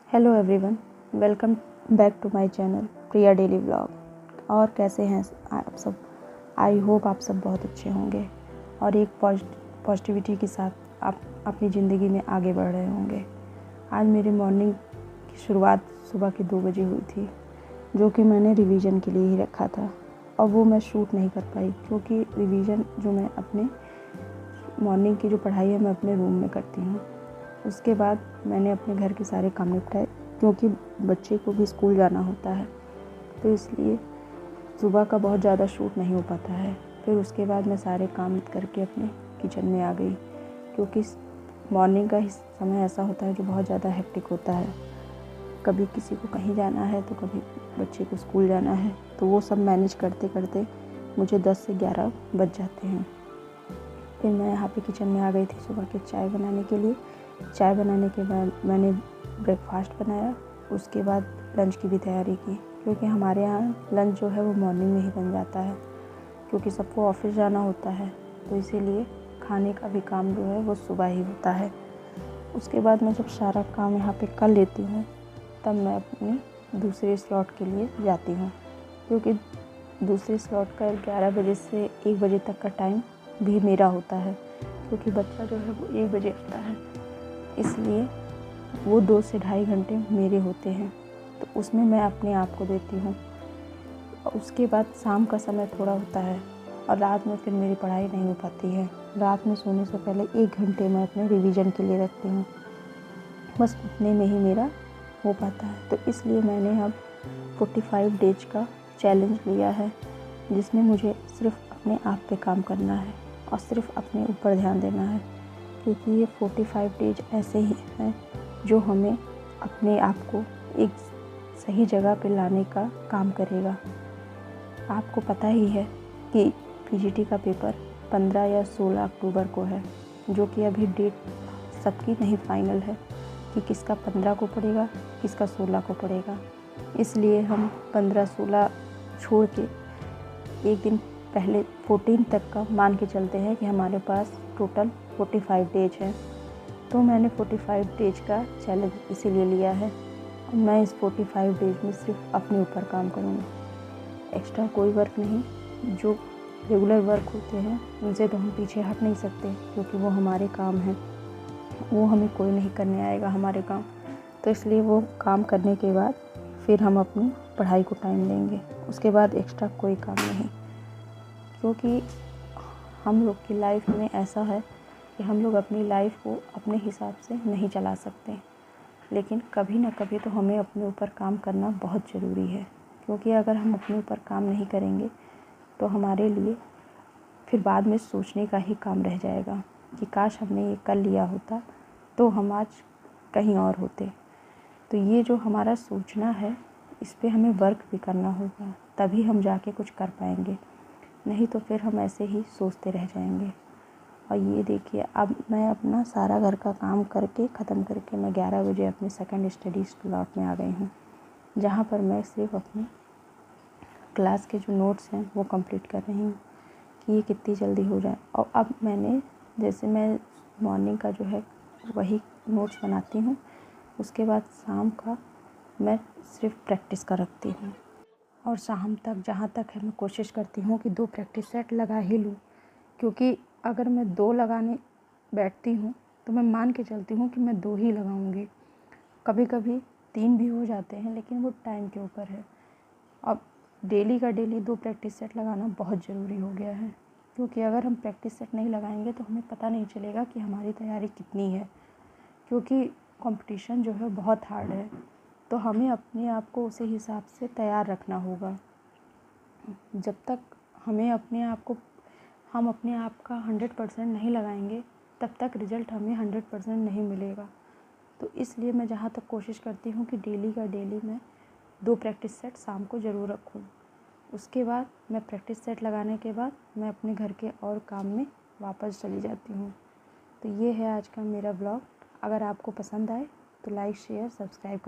Hello everyone, welcome back to my channel Priya daily vlog. और कैसे हैं आप सब? आई होप आप सब बहुत अच्छे होंगे और एक पॉजिटिविटी के साथ आप अपनी ज़िंदगी में आगे बढ़ रहे होंगे। आज मेरी मॉर्निंग की शुरुआत सुबह के 2 बजे हुई थी, जो कि मैंने रिवीजन के लिए ही रखा था और वो मैं शूट नहीं कर पाई क्योंकि रिवीजन जो मैं अपने मॉर्निंग की जो पढ़ाई है मैं अपने रूम में करती हूँ। उसके बाद मैंने अपने घर के सारे काम निपटाए क्योंकि बच्चे को भी स्कूल जाना होता है, तो इसलिए सुबह का बहुत ज़्यादा शूट नहीं हो पाता है। फिर उसके बाद मैं सारे काम करके अपने किचन में आ गई क्योंकि मॉर्निंग का ही समय ऐसा होता है जो बहुत ज़्यादा हेक्टिक होता है। कभी किसी को कहीं जाना है तो कभी बच्चे को स्कूल जाना है, तो वो सब मैनेज करते करते मुझे 10 से 11 बज जाते हैं। फिर मैं यहाँ पे किचन में आ गई थी सुबह के चाय बनाने के लिए। चाय बनाने के बाद मैंने ब्रेकफास्ट बनाया, उसके बाद लंच की भी तैयारी की क्योंकि हमारे यहाँ लंच जो है वो मॉर्निंग में ही बन जाता है क्योंकि सबको ऑफिस जाना होता है, तो इसीलिए खाने का भी काम जो है वो सुबह ही होता है। उसके बाद मैं जब सारा काम यहाँ पे कर लेती हूँ तब मैं अपनी दूसरे स्लॉट के लिए जाती हूँ क्योंकि दूसरे स्लॉट का 11 बजे से 1 बजे तक का टाइम भी मेरा होता है क्योंकि बच्चा जो है वो 1 बजे आता है, इसलिए वो 2 से ढाई घंटे मेरे होते हैं, तो उसमें मैं अपने आप को देती हूँ। उसके बाद शाम का समय थोड़ा होता है और रात में फिर मेरी पढ़ाई नहीं हो पाती है। रात में सोने से पहले 1 घंटे मैं अपने रिवीजन के लिए रखती हूँ, बस उतने में ही मेरा हो पाता है। तो इसलिए मैंने अब 45 डेज का चैलेंज लिया है जिसमें मुझे सिर्फ अपने आप पे काम करना है और सिर्फ अपने ऊपर ध्यान देना है क्योंकि ये 45 डेज ऐसे ही हैं जो हमें अपने आप को एक सही जगह पे लाने का काम करेगा। आपको पता ही है कि पीजीटी का पेपर 15 या 16 अक्टूबर को है, जो कि अभी डेट सबकी नहीं फाइनल है कि किसका 15 को पड़ेगा, किसका 16 को पड़ेगा। इसलिए हम 15-16 छोड़ के एक दिन पहले 14 तक का मान के चलते हैं कि हमारे पास टोटल 45 डेज है। तो मैंने 45 डेज का चैलेंज इसीलिए लिया है और मैं इस 45 डेज में सिर्फ अपने ऊपर काम करूँगी, एक्स्ट्रा कोई वर्क नहीं। जो रेगुलर वर्क होते हैं उनसे तो हम पीछे हट नहीं सकते क्योंकि वो हमारे काम हैं, वो हमें कोई नहीं करने आएगा हमारे काम। तो इसलिए वो काम करने के बाद फिर हम अपनी पढ़ाई को टाइम देंगे, उसके बाद एक्स्ट्रा कोई काम नहीं। क्योंकि हम लोग की लाइफ में ऐसा है कि हम लोग अपनी लाइफ को अपने हिसाब से नहीं चला सकते, लेकिन कभी ना कभी तो हमें अपने ऊपर काम करना बहुत ज़रूरी है क्योंकि अगर हम अपने ऊपर काम नहीं करेंगे तो हमारे लिए फिर बाद में सोचने का ही काम रह जाएगा कि काश हमने ये कर लिया होता तो हम आज कहीं और होते। तो ये जो हमारा सोचना है इस पे हमें वर्क भी करना होगा, तभी हम जाके कुछ कर पाएंगे, नहीं तो फिर हम ऐसे ही सोचते रह जाएंगे। और ये देखिए, अब मैं अपना सारा घर का काम करके ख़त्म करके मैं 11 बजे अपने सेकंड स्टडी स्लॉट में आ गई हूँ, जहाँ पर मैं सिर्फ अपनी क्लास के जो नोट्स हैं वो कंप्लीट कर रही हूँ कि ये कितनी जल्दी हो जाए। और अब मैं मॉर्निंग का जो है वही नोट्स बनाती हूँ, उसके बाद शाम का मैं सिर्फ प्रैक्टिस का रखती हूँ और शाम तक जहाँ तक है मैं कोशिश करती हूँ कि 2 प्रैक्टिस सेट लगा ही लूँ क्योंकि अगर मैं 2 लगाने बैठती हूँ तो मैं मान के चलती हूँ कि मैं 2 ही लगाऊंगी। कभी कभी 3 भी हो जाते हैं, लेकिन वो टाइम के ऊपर है। अब डेली का डेली 2 प्रैक्टिस सेट लगाना बहुत ज़रूरी हो गया है क्योंकि अगर हम प्रैक्टिस सेट नहीं लगाएंगे तो हमें पता नहीं चलेगा कि हमारी तैयारी कितनी है, क्योंकि कंपटीशन जो है बहुत हार्ड है। तो हमें अपने आप को उसी हिसाब से तैयार रखना होगा। जब तक हम अपने आप का 100% नहीं लगाएंगे तब तक रिज़ल्ट हमें 100% नहीं मिलेगा। तो इसलिए मैं जहाँ तक कोशिश करती हूँ कि डेली का डेली मैं 2 प्रैक्टिस सेट शाम को ज़रूर रखूँ। उसके बाद मैं प्रैक्टिस सेट लगाने के बाद मैं अपने घर के और काम में वापस चली जाती हूँ। तो ये है आज का मेरा ब्लॉग। अगर आपको पसंद आए तो लाइक, शेयर, सब्सक्राइब